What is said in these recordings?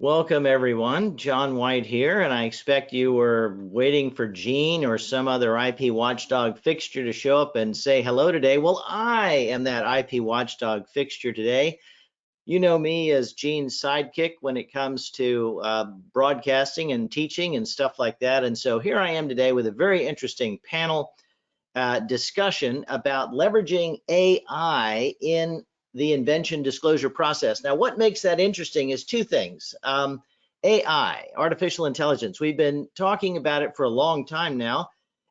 Welcome everyone, John White here, and I expect you were waiting for Gene or some other IP Watchdog fixture to show up and say hello today. Well, I am that IP Watchdog fixture today. You know me as Gene's sidekick when it comes to broadcasting and teaching and stuff like that. And so here I am today with a very interesting panel discussion about leveraging AI in the invention disclosure process. Now, what makes that interesting is two things. AI, artificial intelligence, we've been talking about it for a long time now,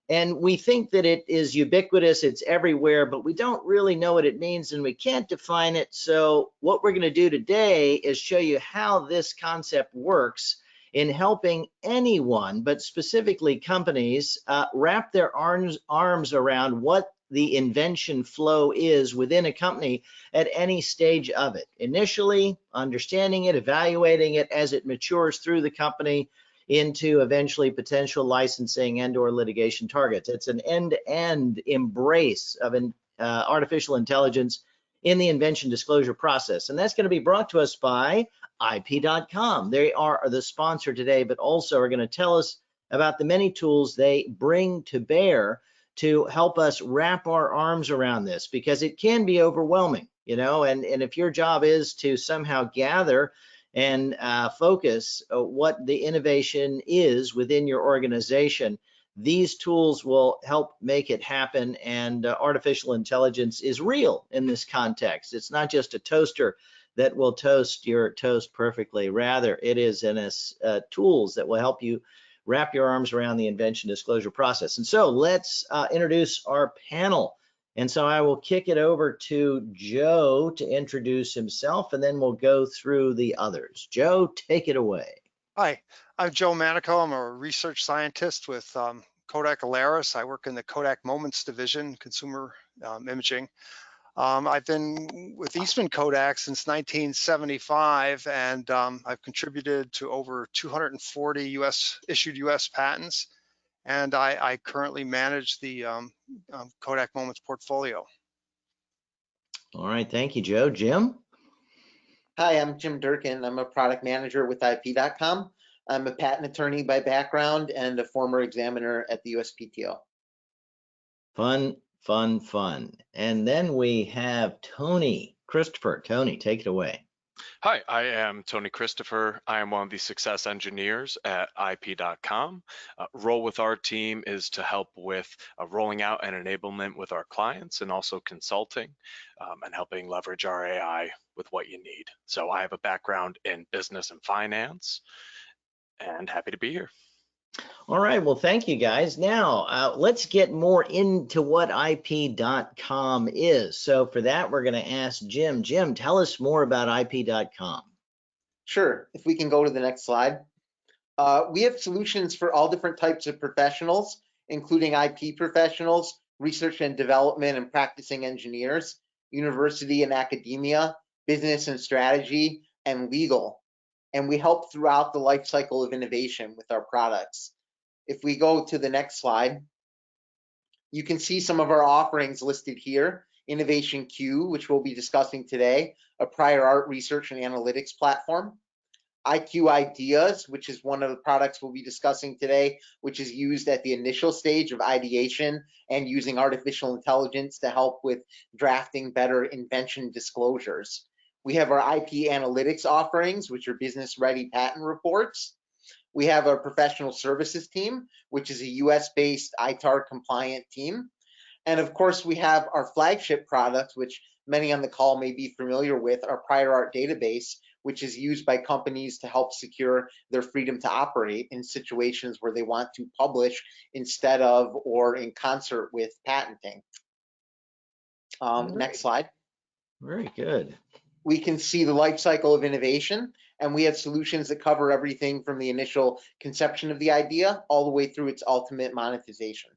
and we think that it is ubiquitous, it's everywhere, but we don't really know what it means and we can't define it. So what we're going to do today is show you how this concept works in helping anyone, but specifically companies, wrap their arms around what the invention flow is within a company at any stage of it. Initially, understanding it, evaluating it as it matures through the company into eventually potential licensing and or litigation targets. It's an end-to-end embrace of artificial intelligence in the invention disclosure process. And that's going to be brought to us by IP.com. They are the sponsor today, but also are going to tell us about the many tools they bring to bear to help us wrap our arms around this, because it can be overwhelming, you know, and if your job is to somehow gather and focus what the innovation is within your organization, these tools will help make it happen. And artificial intelligence is real in this context. It's not just a toaster that will toast your toast perfectly. Rather, it is tools that will help you wrap your arms around the invention disclosure process. And so let's introduce our panel. And so I will kick it over to Joe to introduce himself, and then we'll go through the others. Joe, take it away. Hi, I'm Joe Manico. I'm a research scientist with Kodak Alaris. I work in the Kodak Moments division, consumer imaging. I've been with Eastman Kodak since 1975, and I've contributed to over 240 issued US patents, and I currently manage the Kodak Moments portfolio. All right, thank you, Joe. Jim? Hi, I'm Jim Durkin. I'm a product manager with IP.com. I'm a patent attorney by background and a former examiner at the USPTO. Fun, fun, fun. And then we have Tony Christopher. Tony, take it away. Hi, I am Tony Christopher. I am one of the success engineers at IP.com. Role with our team is to help with rolling out and enablement with our clients, and also consulting and helping leverage our AI with what you need. So I have a background in business and finance, and happy to be here. All right, well, thank you guys. Now, let's get more into what IP.com is. So for that, we're going to ask Jim. Jim, tell us more about IP.com. Sure, if we can go to the next slide. We have solutions for all different types of professionals, including IP professionals, research and development and practicing engineers, university and academia, business and strategy, and legal. And we help throughout the life cycle of innovation with our products. If we go to the next slide, you can see some of our offerings listed here. Innovation Q, which we'll be discussing today, a prior art research and analytics platform. IQ Ideas, which is one of the products we'll be discussing today, which is used at the initial stage of ideation and using artificial intelligence to help with drafting better invention disclosures. We have our IP analytics offerings, which are business-ready patent reports. We have our professional services team, which is a US-based ITAR-compliant team. And of course, we have our flagship product, which many on the call may be familiar with, our prior art database, which is used by companies to help secure their freedom to operate in situations where they want to publish instead of or in concert with patenting. Next slide. Very good. We can see the life cycle of innovation, and we have solutions that cover everything from the initial conception of the idea all the way through its ultimate monetization.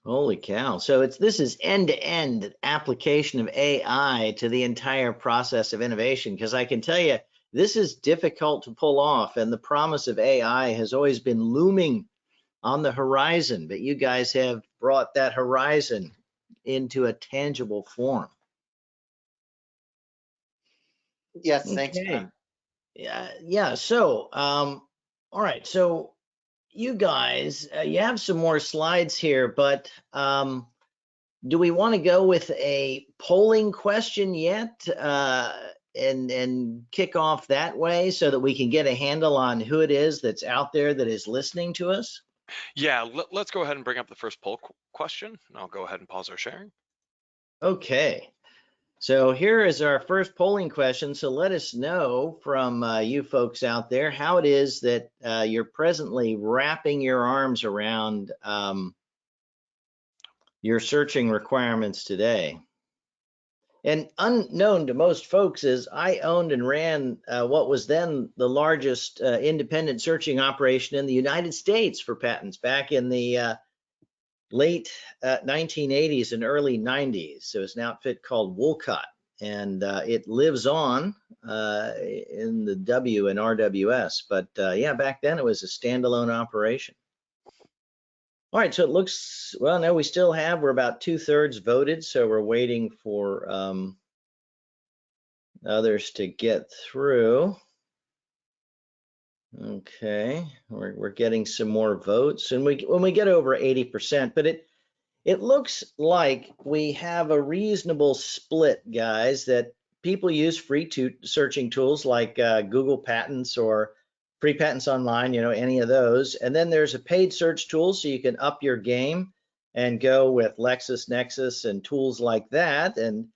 Holy cow. So this is end-to-end application of AI to the entire process of innovation, because I can tell you, this is difficult to pull off, and the promise of AI has always been looming on the horizon, but you guys have brought that horizon into a tangible form. Yes, thanks. Okay. Yeah. So, all right. So you guys, you have some more slides here, but do we want to go with a polling question yet, and kick off that way so that we can get a handle on who it is that's out there that is listening to us? Yeah, let's go ahead and bring up the first poll question. I'll go ahead and pause our sharing. Okay. So here is our first polling question. So let us know from you folks out there how it is that you're presently wrapping your arms around your searching requirements today. And unknown to most folks is I owned and ran what was then the largest independent searching operation in the United States for patents back in the late 1980s and early 90s. So it's an outfit called Woolcott, and it lives on in the W and RWS. But yeah, back then it was a standalone operation. All right, so it looks, well, no, we still have, we're about 2/3 voted, so we're waiting for others to get through. Okay, we're getting some more votes, and when we get over 80%, but it looks like we have a reasonable split, guys, that people use free searching tools like Google Patents or Free Patents Online, any of those. And then there's a paid search tool, so you can up your game and go with LexisNexis and tools like that, and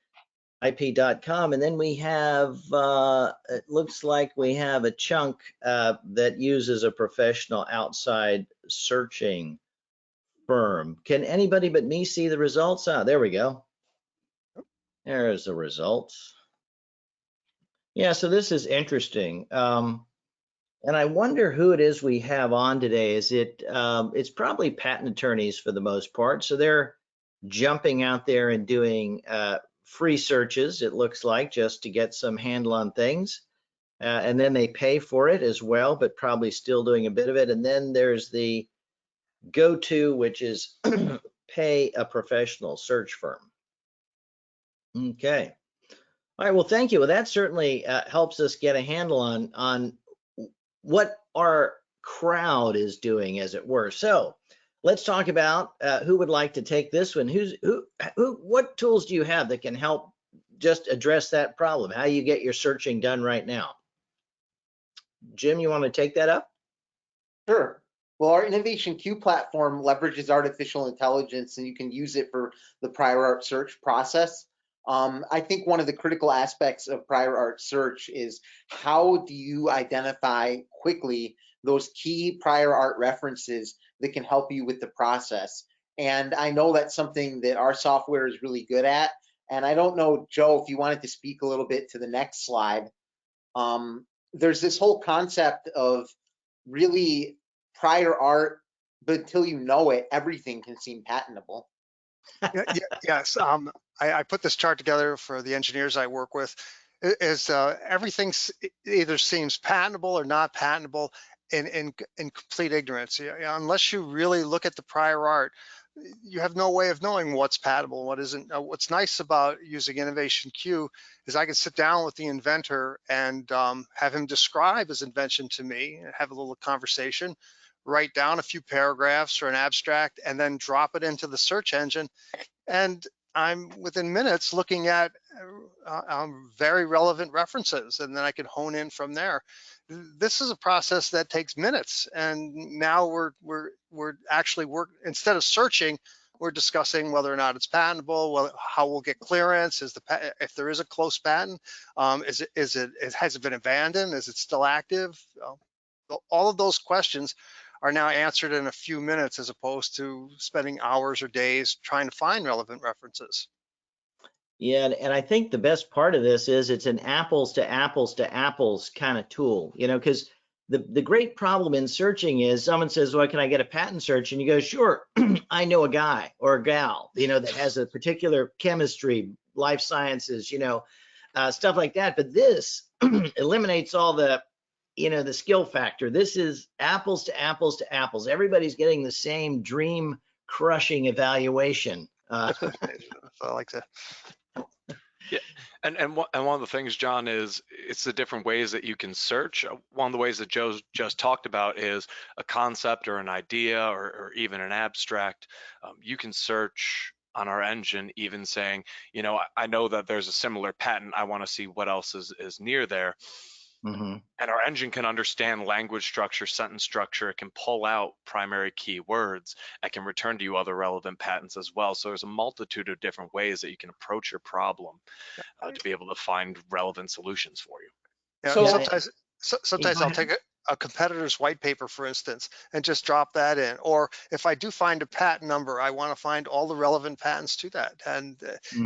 IP.com. And then we have, it looks like we have a chunk that uses a professional outside searching firm. Can anybody but me see the results? There we go. There's the results. Yeah, so this is interesting. And I wonder who it is we have on today. Is it, it's probably patent attorneys for the most part. So they're jumping out there and doing free searches, it looks like, just to get some handle on things. And then they pay for it as well, but probably still doing a bit of it. And then there's the go-to, which is pay a professional search firm. Okay. All right. Well, thank you. Well, that certainly helps us get a handle on what our crowd is doing, as it were. So let's talk about who would like to take this one. What tools do you have that can help just address that problem? How you get your searching done right now? Jim, you want to take that up? Sure. Well, our Innovation Q platform leverages artificial intelligence, and you can use it for the prior art search process. I think one of the critical aspects of prior art search is how do you identify quickly those key prior art references that can help you with the process. And I know that's something that our software is really good at. And I don't know, Joe, if you wanted to speak a little bit to the next slide. There's this whole concept of really prior art, but until you know it, everything can seem patentable. Yes, I put this chart together for the engineers I work with. Everything either seems patentable or not patentable in complete ignorance. Unless you really look at the prior art, you have no way of knowing what's patentable and what isn't. What's nice about using Innovation Q is I can sit down with the inventor and have him describe his invention to me, and have a little conversation, write down a few paragraphs or an abstract, and then drop it into the search engine. And I'm within minutes looking at very relevant references, and then I can hone in from there. This is a process that takes minutes, and now we're actually instead of searching, we're discussing whether or not it's patentable, how we'll get clearance, if there is a close patent, has it been abandoned, is it still active? All of those questions are now answered in a few minutes, as opposed to spending hours or days trying to find relevant references. Yeah, and I think the best part of this is it's an apples to apples to apples kind of tool, because the great problem in searching is someone says, well, can I get a patent search? And you go, sure, I know a guy or a gal, that has a particular chemistry, life sciences, stuff like that. But this eliminates all the, the skill factor. This is apples to apples to apples. Everybody's getting the same dream crushing evaluation. So I like to. Yeah, and one of the things, John, is it's the different ways that you can search. One of the ways that Joe just talked about is a concept or an idea or even an abstract. You can search on our engine, even saying, you know, I know that there's a similar patent. I want to see what else is near there. Mm-hmm. And our engine can understand language structure, sentence structure. It can pull out primary keywords. It can return to you other relevant patents as well. So there's a multitude of different ways that you can approach your problem to be able to find relevant solutions for you. Yeah, So sometimes I'll take a competitor's white paper, for instance, and just drop that in. Or if I do find a patent number, I want to find all the relevant patents to that. And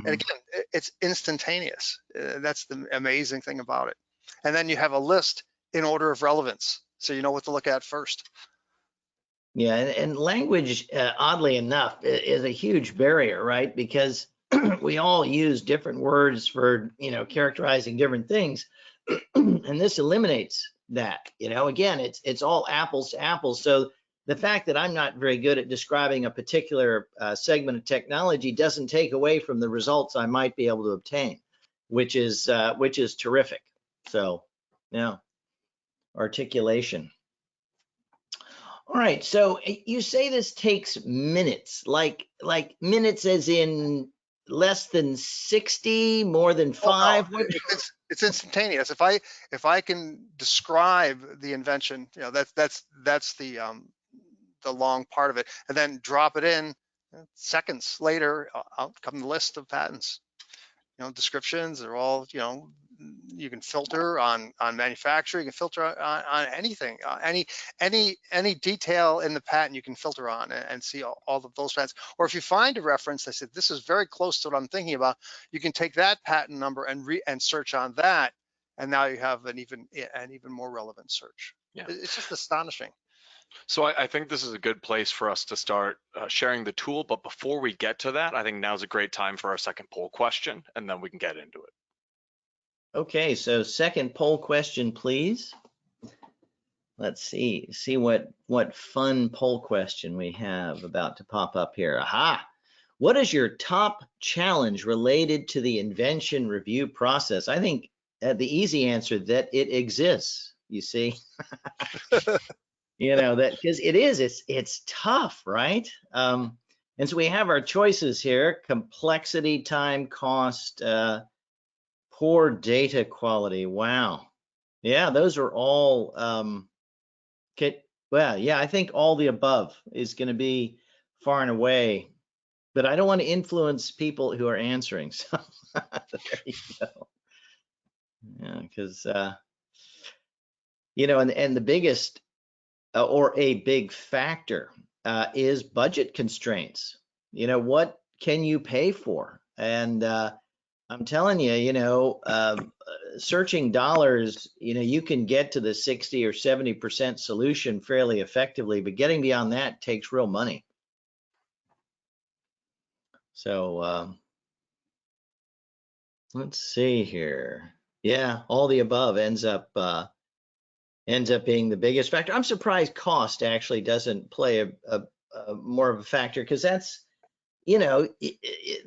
again, it's instantaneous. That's the amazing thing about it. And then you have a list in order of relevance, so you know what to look at first. Yeah, and language, oddly enough, is a huge barrier, right? Because we all use different words for, you know, characterizing different things, and this eliminates that. You know, again, it's all apples to apples. So the fact that I'm not very good at describing a particular segment of technology doesn't take away from the results I might be able to obtain, which is terrific. So, yeah, articulation. All right, so you say this takes minutes, like minutes as in less than 60, more than 5? Oh, no, it's instantaneous. If I can describe the invention, you know, that's the long part of it, and then drop it in, seconds later, out come the list of patents. You know, descriptions are all, you know, you can filter on manufacturer, you can filter on anything, any detail in the patent you can filter on and see all of those patents. Or if you find a reference that said this is very close to what I'm thinking about, you can take that patent number and search on that, and now you have an even more relevant search. Yeah. It's just astonishing. So I think this is a good place for us to start sharing the tool. But before we get to that, I think now's a great time for our second poll question, and then we can get into it. Okay, so second poll question, please. Let's see what fun poll question we have about to pop up here. Aha! What is your top challenge related to the invention review process? I think the easy answer that it exists. You see. You know, that because it's tough, right? And so we have our choices here: complexity, time, cost, poor data quality. Wow. Yeah, those are all well, yeah, I think all the above is going to be far and away, but I don't want to influence people who are answering. So there you go. Yeah, because you know, and the biggest or a big factor is budget constraints. You know, what can you pay for? And I'm telling you, you know, searching dollars, you know, you can get to the 60 or 70% solution fairly effectively, but getting beyond that takes real money. So let's see here. Yeah, all the above ends up being the biggest factor. I'm surprised cost actually doesn't play a more of a factor, because that's, you know,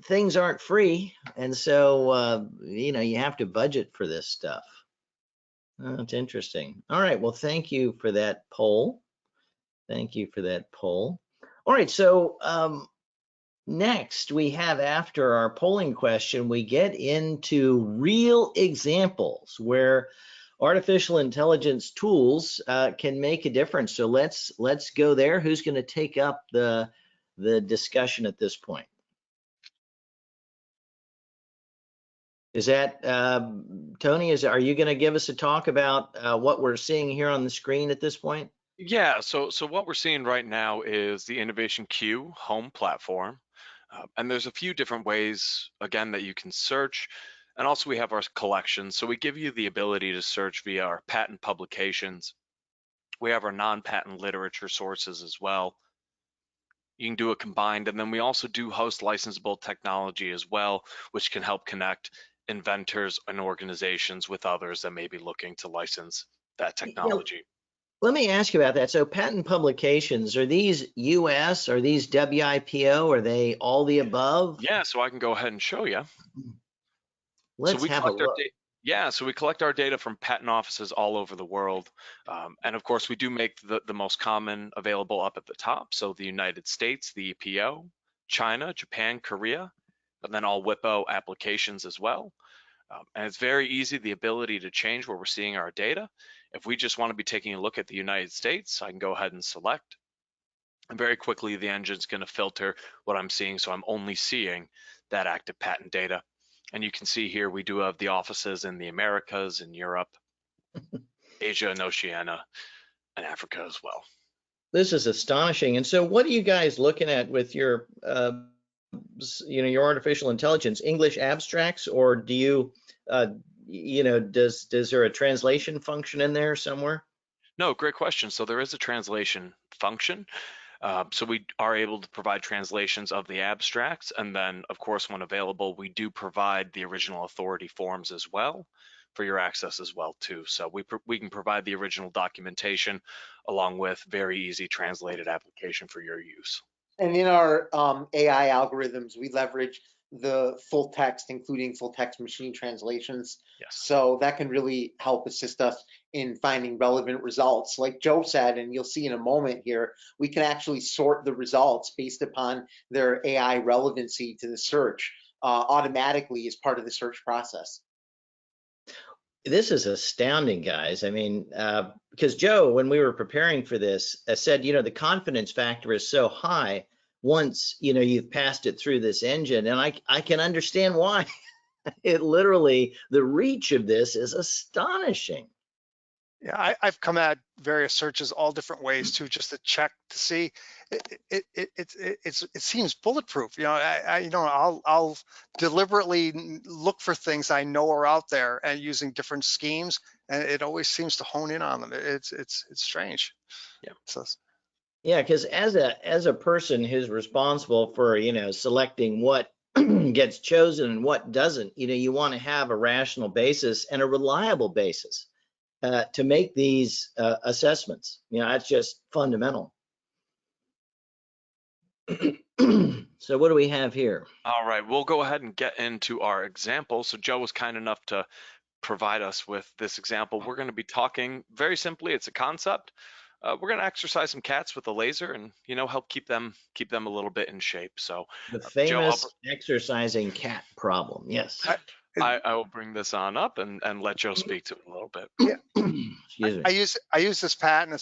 things aren't free, and so you know, you have to budget for this stuff. It's interesting. All right, well, thank you for that poll. Thank you for that poll. All right, so next we have, after our polling question, we get into real examples where artificial intelligence tools can make a difference. So let's go there. Who's going to take up the discussion at this point? Is that Tony? Are you going to give us a talk about what we're seeing here on the screen at this point? Yeah, so what we're seeing right now is the Innovation Q home platform. And there's a few different ways, again, that you can search. And also we have our collections. So we give you the ability to search via our patent publications. We have our non-patent literature sources as well. You can do a combined, and then we also do host licensable technology as well, which can help connect inventors and organizations with others that may be looking to license that technology. Yeah. Let me ask you about that. So patent publications, are these US, are these WIPO, are they all the above? Yeah, so I can go ahead and show you. Let's have a look. Yeah, so we collect our data from patent offices all over the world. And of course, we do make the most common available up at the top. So the United States, the EPO, China, Japan, Korea, and then all WIPO applications as well. And it's very easy, the ability to change where we're seeing our data. If we just want to be taking a look at the United States, I can go ahead and select. And very quickly, the engine's going to filter what I'm seeing. So I'm only seeing that active patent data. And you can see here, we do have the offices in the Americas, in Europe, Asia and Oceania, and Africa as well. This is astonishing. And so what are you guys looking at with your, your artificial intelligence? English abstracts, or do you, does there a translation function in there somewhere? No, great question. So there is a translation function. So we are able to provide translations of the abstracts. And then, of course, when available, we do provide the original authority forms as well for your access as well, too. So we can provide the original documentation along with very easy translated application for your use. And in our AI algorithms, we leverage the full text, including full text machine translations. Yes. So that can really help assist us in finding relevant results. Like Joe said, and you'll see in a moment here, we can actually sort the results based upon their AI relevancy to the search automatically as part of the search process. This is astounding, guys. I mean, because Joe, when we were preparing for this, said, the confidence factor is so high once, you've passed it through this engine. And I can understand why. It literally, the reach of this is astonishing. Yeah, I've come at various searches all different ways too, just to check to see. It seems bulletproof. I'll deliberately look for things I know are out there and using different schemes, and it always seems to hone in on them. It's strange. Yeah. So, Yeah, because as a person who's responsible for, selecting what gets chosen and what doesn't, you want to have a rational basis and a reliable basis to make these assessments. That's just fundamental. So what do we have here? All right, we'll go ahead and get into our example. So Joe was kind enough to provide us with this example. We're going to be talking very simply. It's a concept. We're going to exercise some cats with a laser and help keep them a little bit in shape. So The famous Joe, exercising cat problem. Yes. I will bring this on up and let Joe speak to it a little bit. Yeah. Excuse me. I use this patent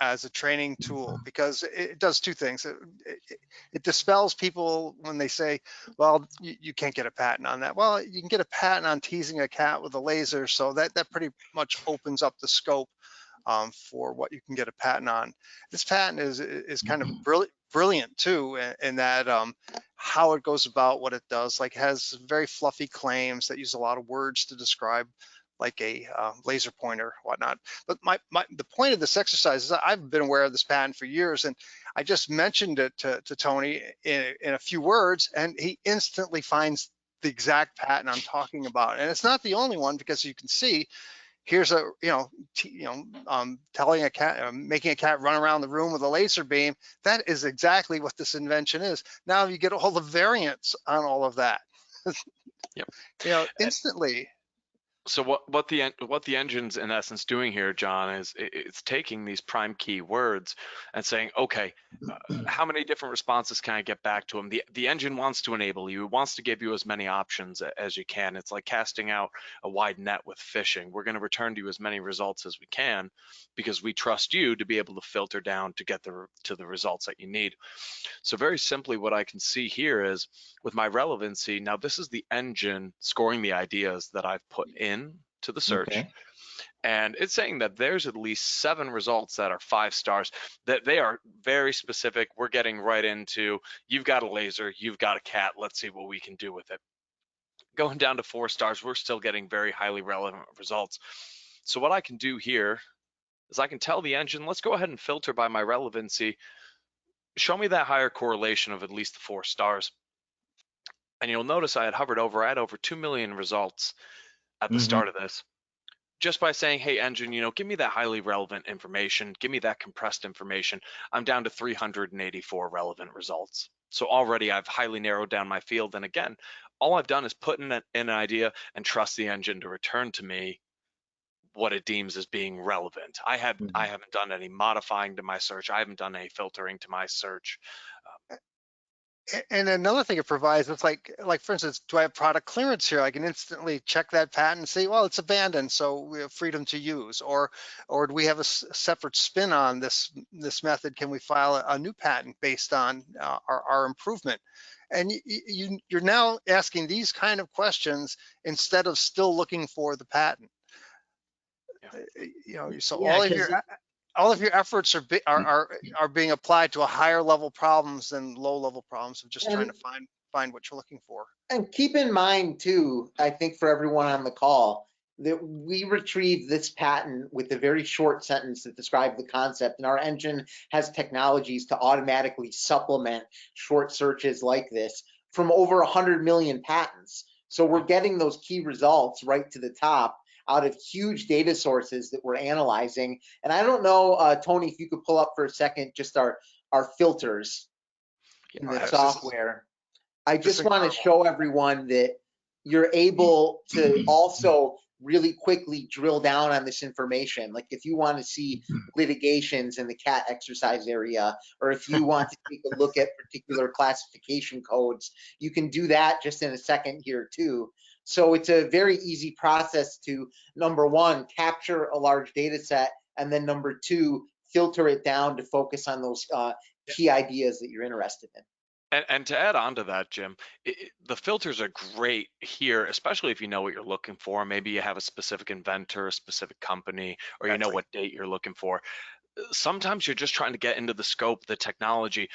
as a training tool because it does two things. It dispels people when they say, well, you can't get a patent on that. Well, you can get a patent on teasing a cat with a laser, so that pretty much opens up the scope for what you can get a patent on. This patent is kind of brilliant too, in that how it goes about what it does. Like, it has very fluffy claims that use a lot of words to describe, like a laser pointer, whatnot. But the point of this exercise is I've been aware of this patent for years, and I just mentioned it to Tony in a few words, and he instantly finds the exact patent I'm talking about. And it's not the only one, because you can see here's a telling a cat, making a cat run around the room with a laser beam. That is exactly what this invention is. Now you get all the variants on all of that. Yep. Instantly. So what the engine's in essence doing here, John, is it's taking these prime key words and saying, okay, how many different responses can I get back to them? The engine wants to enable you. It wants to give you as many options as you can. It's like casting out a wide net with fishing. We're going to return to you as many results as we can because we trust you to be able to filter down to get to the results that you need. So very simply, what I can see here is with my relevancy, now this is the engine scoring the ideas that I've put in to the search. Okay. And it's saying that there's at least 7 results that are 5 stars, that they are very specific. We're getting right into, you've got a laser, you've got a cat, let's see what we can do with it. Going down to 4 stars, we're still getting very highly relevant results. So what I can do here is I can tell the engine, let's go ahead and filter by my relevancy. Show me that higher correlation of at least 4 stars. And you'll notice I had hovered over, I had over 2 million results at the start of this. Just by saying, hey, engine, give me that highly relevant information, give me that compressed information, I'm down to 384 relevant results. So already I've highly narrowed down my field. And again, all I've done is put in an idea and trust the engine to return to me what it deems as being relevant. I haven't done any modifying to my search. I haven't done any filtering to my search. And another thing it provides, it's like for instance, do I have product clearance here? I can instantly check that patent and say, well, it's abandoned, so we have freedom to use. Or do we have a separate spin on this method? Can we file a new patent based on our improvement? And you're now asking these kind of questions instead of still looking for the patent. Yeah. So Yeah, all of your efforts are being applied to a higher level problems than low level problems of just trying to find what you're looking for. And keep in mind too, I think for everyone on the call, that we retrieve this patent with a very short sentence that describes the concept, and our engine has technologies to automatically supplement short searches like this from over 100 million patents. So we're getting those key results right to the top out of huge data sources that we're analyzing. And I don't know, Tony, if you could pull up for a second just our filters in the software. I just want to show everyone that you're able to also really quickly drill down on this information. Like if you want to see litigations in the cat exercise area, or if you want to take a look at particular classification codes, you can do that just in a second here too. So it's a very easy process to, number one, capture a large data set, and then number two, filter it down to focus on those key ideas that you're interested in. And to add on to that, Jim, the filters are great here, especially if you know what you're looking for. Maybe you have a specific inventor, a specific company, or you know what date you're looking for. Sometimes you're just trying to get into the scope, the technology.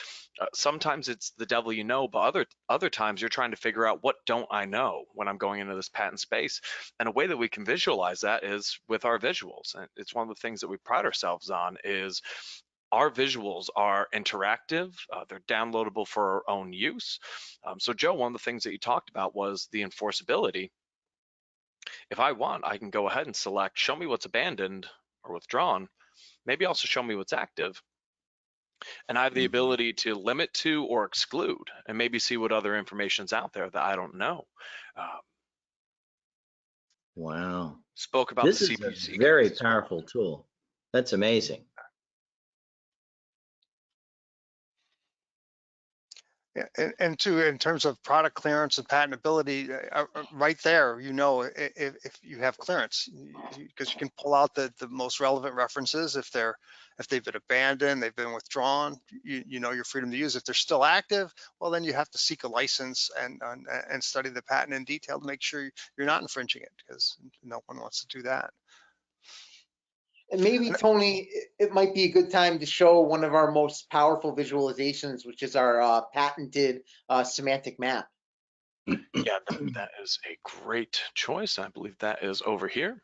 Sometimes it's the devil you know, but other times you're trying to figure out what don't I know when I'm going into this patent space. And a way that we can visualize that is with our visuals. And it's one of the things that we pride ourselves on is our visuals are interactive. They're downloadable for our own use. So Joe, one of the things that you talked about was the enforceability. If I want, I can go ahead and select, show me what's abandoned or withdrawn, maybe also show me what's active. And I have the ability to limit to or exclude, and maybe see what other information's out there that I don't know. Wow. Spoke about This the is CPC a very codes as well. powerful tool. That's amazing. Yeah, and too, in terms of product clearance and patentability, right there, if you have clearance, because you can pull out the most relevant references. If they've been abandoned, they've been withdrawn, you know your freedom to use. If they're still active, well, then you have to seek a license and study the patent in detail to make sure you're not infringing it, because no one wants to do that. And maybe, Tony, it might be a good time to show one of our most powerful visualizations, which is our patented semantic map. Yeah, that is a great choice. I believe that is over here.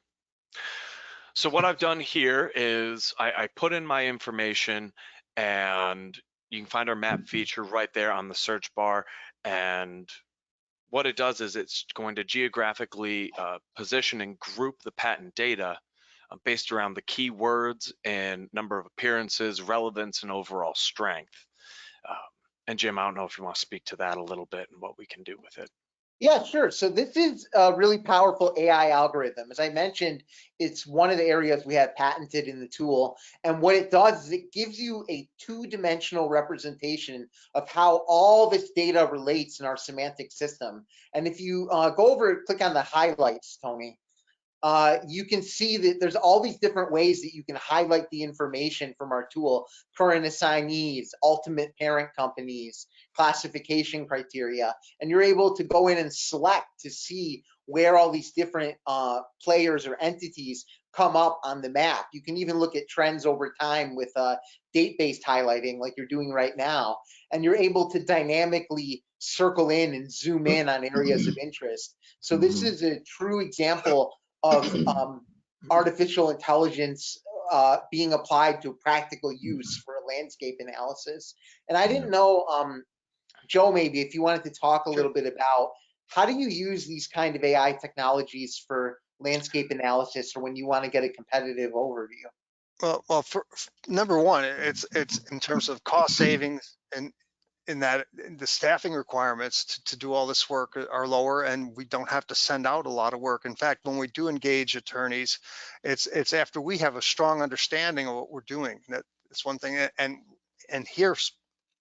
So what I've done here is I put in my information, and you can find our map feature right there on the search bar. And what it does is it's going to geographically position and group the patent data based around the keywords and number of appearances, relevance, and overall strength. And Jim, I don't know if you want to speak to that a little bit and what we can do with it. Yeah, sure. So this is a really powerful AI algorithm. As I mentioned, it's one of the areas we have patented in the tool. And what it does is it gives you a two-dimensional representation of how all this data relates in our semantic system. And if you go over, click on the highlights, Tony, you can see that there's all these different ways that you can highlight the information from our tool: current assignees, ultimate parent companies, classification criteria, and you're able to go in and select to see where all these different players or entities come up on the map. You can even look at trends over time with date-based highlighting like you're doing right now, and you're able to dynamically circle in and zoom in on areas of interest. So this is a true example of artificial intelligence being applied to practical use for a landscape analysis. And I didn't know, Joe, maybe if you wanted to talk a little bit about how do you use these kind of AI technologies for landscape analysis, or when you want to get a competitive overview? Well, for number one, it's in terms of cost savings and that the staffing requirements to do all this work are lower, and we don't have to send out a lot of work. In fact, when we do engage attorneys, it's after we have a strong understanding of what we're doing. That's one thing. And here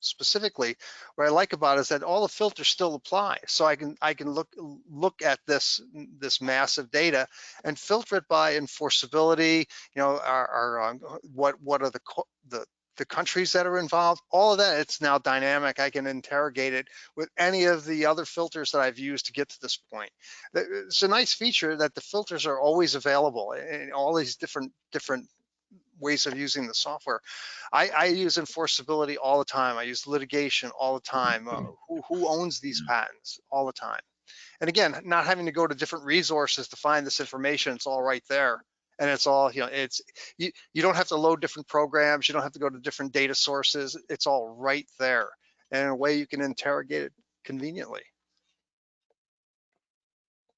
specifically, what I like about it is that all the filters still apply. So I can look at this massive data and filter it by enforceability. You know, what are the countries that are involved, all of that. It's now dynamic. I can interrogate it with any of the other filters that I've used to get to this point. It's a nice feature that the filters are always available in all these different ways of using the software. I use enforceability all the time. I use litigation all the time. Who owns these patents all the time? And again, not having to go to different resources to find this information. It's all right there. And it's all, you know, you don't have to load different programs. You don't have to go to different data sources. It's all right there. And in a way you can interrogate it conveniently.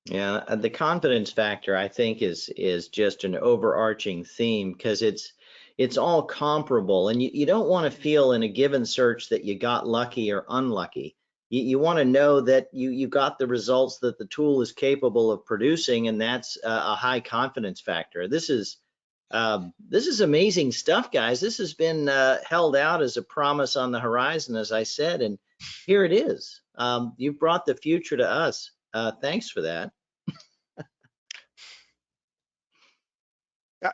Yeah, the confidence factor, I think, is just an overarching theme, because it's all comparable, and you don't want to feel in a given search that you got lucky or unlucky. You want to know that you got the results that the tool is capable of producing, and that's a high confidence factor. This is amazing stuff, guys. This has been held out as a promise on the horizon, as I said, and here it is. You've brought the future to us. Thanks for that.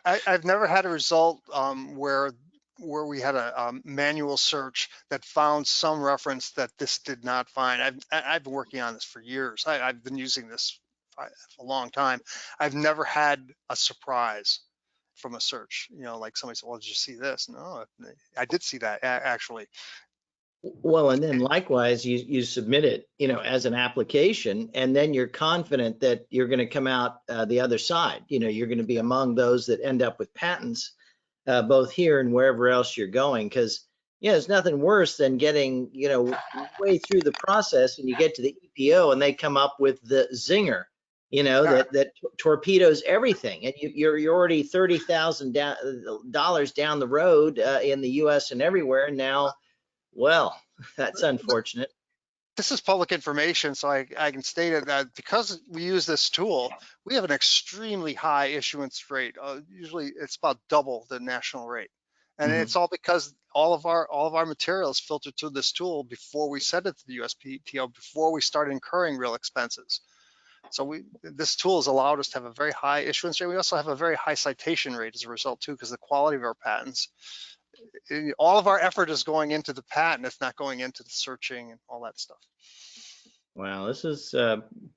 I've never had a result where we had a manual search that found some reference that this did not find. I've been working on this for years. I've been using this for a long time. I've never had a surprise from a search. You know, like somebody said, "Well, did you see this?" No, I did see that actually. Well, and then likewise, you submit it, you know, as an application, and then you're confident that you're going to come out the other side. You know, you're going to be among those that end up with patents, both here and wherever else you're going. Because, yeah, there's nothing worse than getting, you know, way through the process and you get to the EPO and they come up with the zinger, you know, that torpedoes everything, and you're already $30,000 down the road in the U.S. and everywhere, and now. Well, that's unfortunate. This is public information, so I can state it that because we use this tool, we have an extremely high issuance rate. Usually it's about double the national rate. And it's all because all of our materials filtered through this tool before we send it to the USPTO, before we start incurring real expenses. So this tool has allowed us to have a very high issuance rate. We also have a very high citation rate as a result too, because the quality of our patents, all of our effort is going into the patent. It's not going into the searching and all that stuff. Wow, this is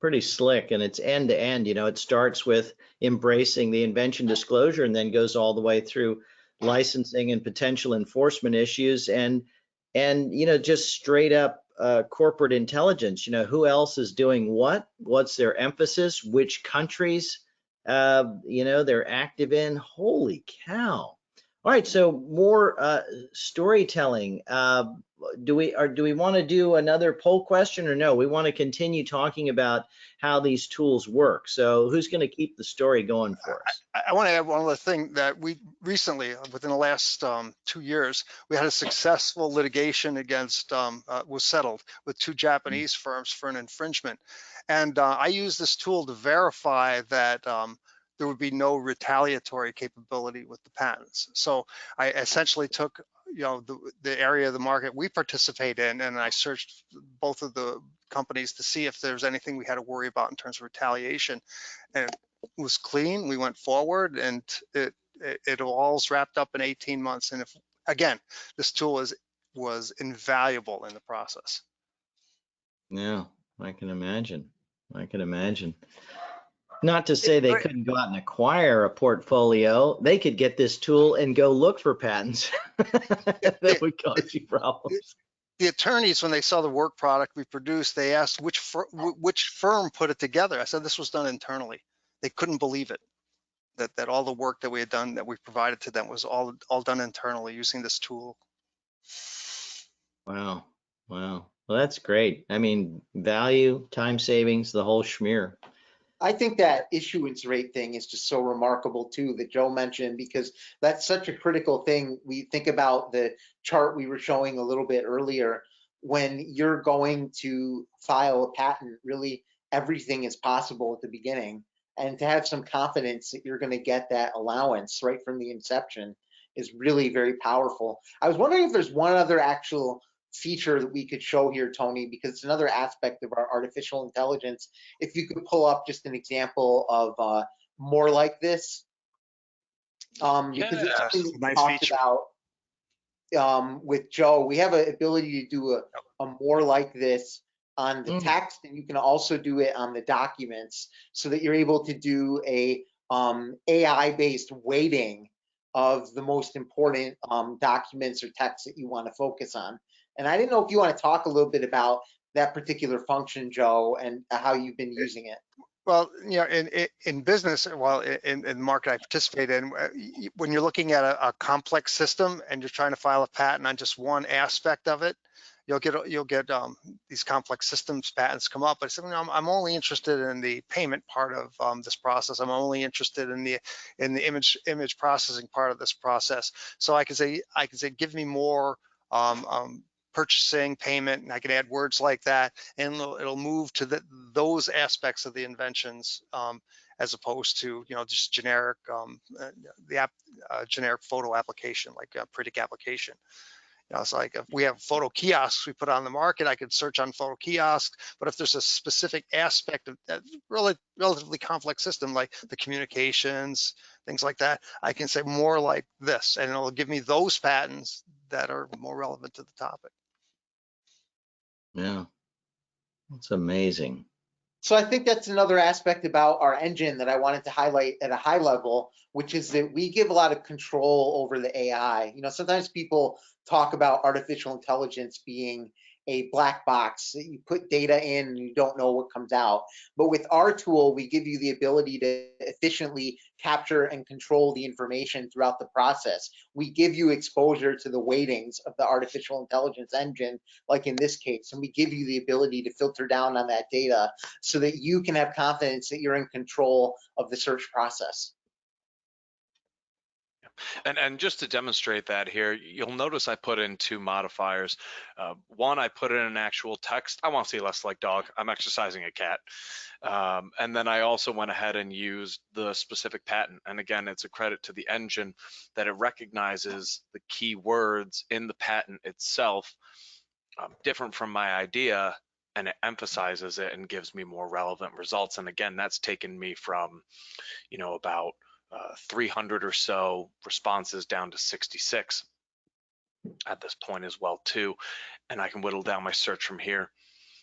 pretty slick, and it's end to end. You know, it starts with embracing the invention disclosure and then goes all the way through licensing and potential enforcement issues, and you know, just straight up corporate intelligence. You know, who else is doing what? What's their emphasis? Which countries, you know, they're active in? Holy cow! All right, so more storytelling. Do we want to do another poll question, or no? We want to continue talking about how these tools work. So who's going to keep the story going for us? I want to add one other thing that we recently, within the last 2 years, we had a successful litigation against, was settled with 2 Japanese firms for an infringement. And I used this tool to verify that there would be no retaliatory capability with the patents. So I essentially took, you know, the area of the market we participate in, and I searched both of the companies to see if there's anything we had to worry about in terms of retaliation. And it was clean. We went forward, and it all's wrapped up in 18 months. And if, again, this tool was invaluable in the process. Yeah, I can imagine. I can imagine. Not to say they couldn't go out and acquire a portfolio. They could get this tool and go look for patents that would cause you problems. The attorneys, when they saw the work product we produced, they asked which firm put it together. I said this was done internally. They couldn't believe it, that all the work that we had done, that we provided to them, was all done internally using this tool. Wow. Wow. Well, that's great. I mean, value, time savings, the whole schmear. I think that issuance rate thing is just so remarkable too, that Joe mentioned, because that's such a critical thing. We think about the chart we were showing a little bit earlier. when you're going to file a patent, really everything is possible at the beginning. And to have some confidence that you're going to get that allowance right from the inception is really very powerful. I was wondering if there's one other actual feature that we could show here, Tony, because it's another aspect of our artificial intelligence. If you could pull up just an example of more like this, because it's something that we nice talked feature. about with Joe. We have an ability to do a more like this on the text, and you can also do it on the documents, so that you're able to do a AI-based weighting of the most important documents or texts that you want to focus on. And I didn't know if you want to talk a little bit about that particular function, Joe, and how you've been using it. Well, you know, in business, well, in the market I participate in, when you're looking at a complex system and you're trying to file a patent on just one aspect of it, you'll get these complex systems patents come up. But I'm only interested in the payment part of this process. I'm only interested in the image processing part of this process. So I can say, give me more purchasing, payment, and I can add words like that, and it'll move to those aspects of the inventions, as opposed to, you know, just generic generic photo application, like a predict application. You know, it's like if we have photo kiosks we put on the market, I could search on photo kiosks, but if there's a specific aspect of that relatively complex system, like the communications, things like that, I can say more like this, and it'll give me those patents that are more relevant to the topic. Yeah, that's amazing. So I think that's another aspect about our engine that I wanted to highlight at a high level, which is that we give a lot of control over the AI. You know, sometimes people talk about artificial intelligence being a black box that you put data in and you don't know what comes out. But with our tool, we give you the ability to efficiently capture and control the information throughout the process. We give you exposure to the weightings of the artificial intelligence engine, like in this case, and we give you the ability to filter down on that data so that you can have confidence that you're in control of the search process. And just to demonstrate that here, you'll notice I put in two modifiers. One, I put in an actual text. I want to see less like dog. I'm exercising a cat. And then I also went ahead and used the specific patent. And again, it's a credit to the engine that it recognizes the key words in the patent itself, different from my idea, and it emphasizes it and gives me more relevant results. And again, that's taken me from, you know, about 300 or so responses down to 66 at this point as well too, and I can whittle down my search from here.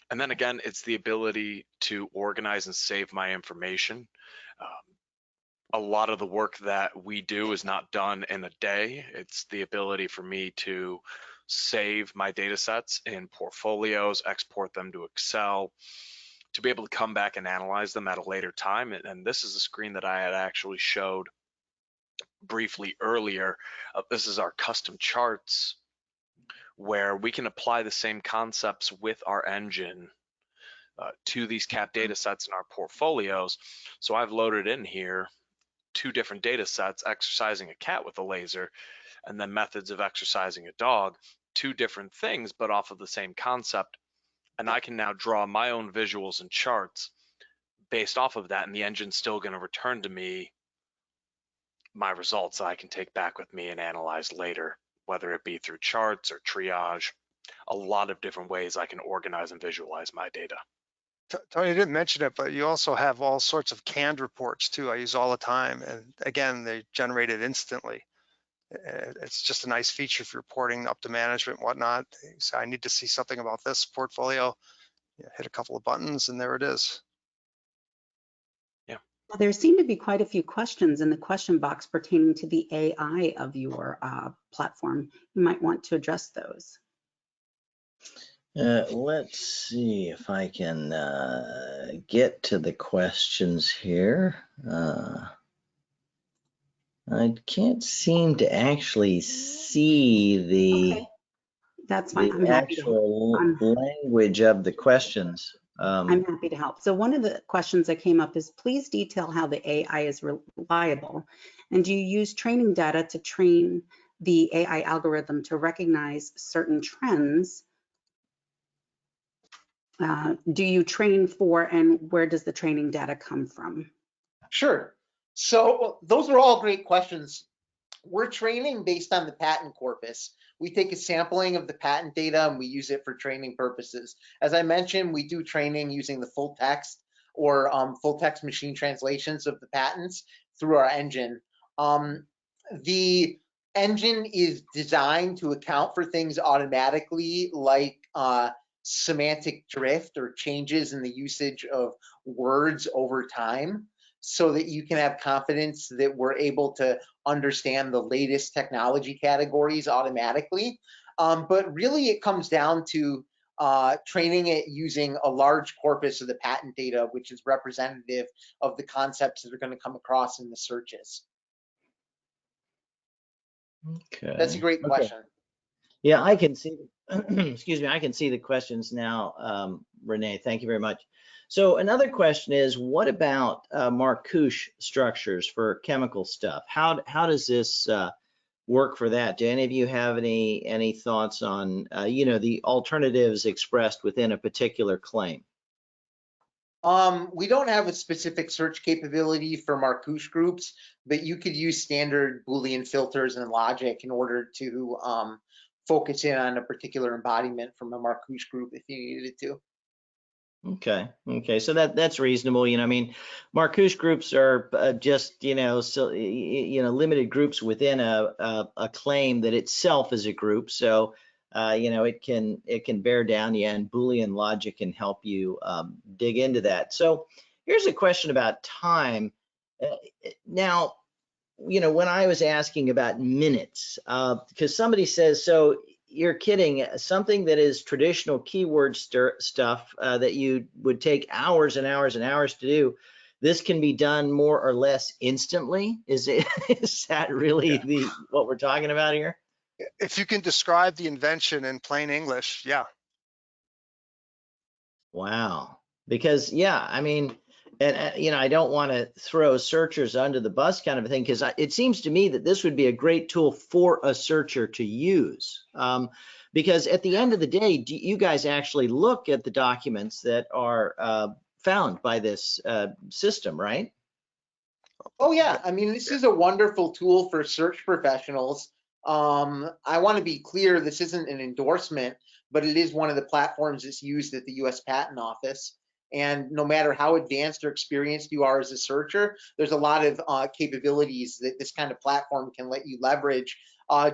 And then again, it's the ability to organize and save my information. A lot of the work that we do is not done in a day. It's the ability for me to save my data sets in portfolios, export them to Excel, to be able to come back and analyze them at a later time. And this is a screen that I had actually showed briefly earlier. This is our custom charts, where we can apply the same concepts with our engine to these CAP data sets in our portfolios. So I've loaded in here two different data sets, exercising a cat with a laser, and then methods of exercising a dog, two different things, but off of the same concept. And I can now draw my own visuals and charts based off of that, and the engine's still going to return to me my results that I can take back with me and analyze later, whether it be through charts or triage. A lot of different ways I can organize and visualize my data. Tony didn't mention it, but you also have all sorts of canned reports too. I use all the time, and again, they generated instantly. It's just a nice feature for reporting up to management and whatnot. So I need to see something about this portfolio. Hit a couple of buttons, and there it is. Yeah. Well, there seem to be quite a few questions in the question box pertaining to the AI of your platform. You might want to address those. Let's see if I can get to the questions here. I can't seem to actually see the, Okay. That's fine. the actual language of the questions. I'm happy to help. So one of the questions that came up is, please detail how the AI is reliable. And do you use training data to train the AI algorithm to recognize certain trends do you train for, and where does the training data come from? Sure. So those are all great questions. We're training based on the patent corpus. We take a sampling of the patent data and we use it for training purposes. As I mentioned, we do training using the full text or full text machine translations of the patents through our engine. The engine is designed to account for things automatically, like semantic drift or changes in the usage of words over time, so that you can have confidence that we're able to understand the latest technology categories automatically. But really it comes down to training it using a large corpus of the patent data, which is representative of the concepts that are going to come across in the searches. Okay. That's a great question. Yeah, I can see, excuse me, I can see the questions now, Renee. Thank you very much. So another question is, what about Marcouche structures for chemical stuff? How does this work for that? Do any of you have any thoughts on, you know, the alternatives expressed within a particular claim? We don't have a specific search capability for Marcouche groups, but you could use standard Boolean filters and logic in order to focus in on a particular embodiment from a Marcouche group if you needed to. Okay, so that's reasonable. You know, I mean, Marcouche groups are just, you know, so you know, limited groups within a claim that itself is a group. So you know, it can bear down you, and Boolean logic can help you dig into that. So here's a question about time. Now, you know, when I was asking about minutes, because somebody says, so you're kidding, something that is traditional keyword stuff that you would take hours and hours and hours to do, this can be done more or less instantly? Is that really what we're talking about here? If you can describe the invention in plain English, yeah. Wow. Because I mean, and you know, I don't want to throw searchers under the bus kind of a thing, because it seems to me that this would be a great tool for a searcher to use. Because at the end of the day, do you guys actually look at the documents that are found by this system, right? Oh yeah, I mean, this is a wonderful tool for search professionals. I want to be clear, this isn't an endorsement, but it is one of the platforms that's used at the US Patent Office. And no matter how advanced or experienced you are as a searcher, there's a lot of capabilities that this kind of platform can let you leverage.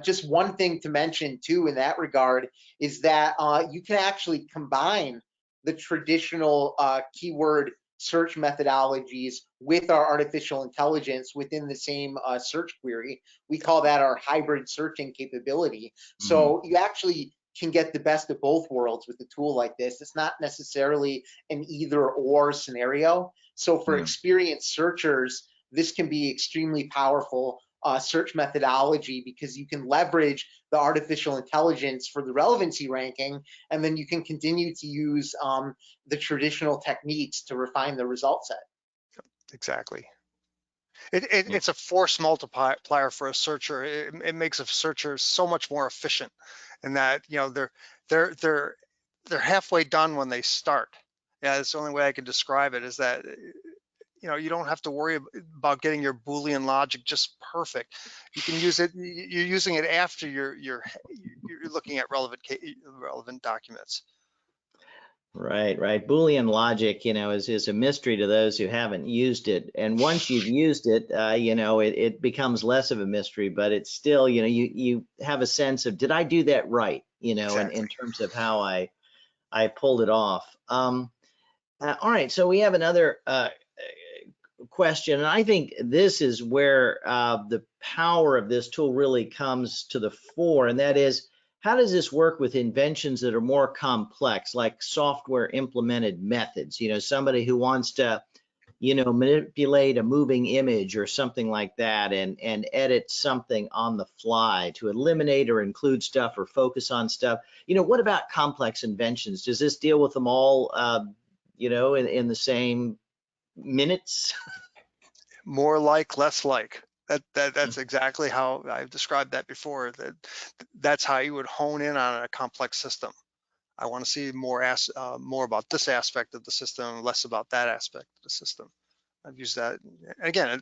Just one thing to mention too in that regard is that you can actually combine the traditional keyword search methodologies with our artificial intelligence within the same search query. We call that our hybrid searching capability. So you actually can get the best of both worlds with a tool like this. It's not necessarily an either or scenario. So for experienced searchers, this can be extremely powerful search methodology, because you can leverage the artificial intelligence for the relevancy ranking, and then you can continue to use the traditional techniques to refine the result set. Exactly. It's a force multiplier for a searcher. It makes a searcher so much more efficient, in that, you know, they're halfway done when they start. Yeah, that's the only way I can describe it, is that, you know, you don't have to worry about getting your Boolean logic just perfect. You can use it. You're using it after you're looking at relevant documents. Right. Boolean logic, you know, is a mystery to those who haven't used it. And once you've used it, you know, it becomes less of a mystery, but it's still, you know, you have a sense of, did I do that right? You know, Exactly. in terms of how I pulled it off. All right, so we have another question, and I think this is where the power of this tool really comes to the fore, and that is, how does this work with inventions that are more complex, like software implemented methods? You know, somebody who wants to, you know, manipulate a moving image or something like that, and edit something on the fly to eliminate or include stuff or focus on stuff. You know, what about complex inventions? Does this deal with them all, you know, in the same minutes? More like, less like. That's exactly how I've described that before. That's how you would hone in on a complex system. I want to see more about this aspect of the system, less about that aspect of the system. I've used that. Again,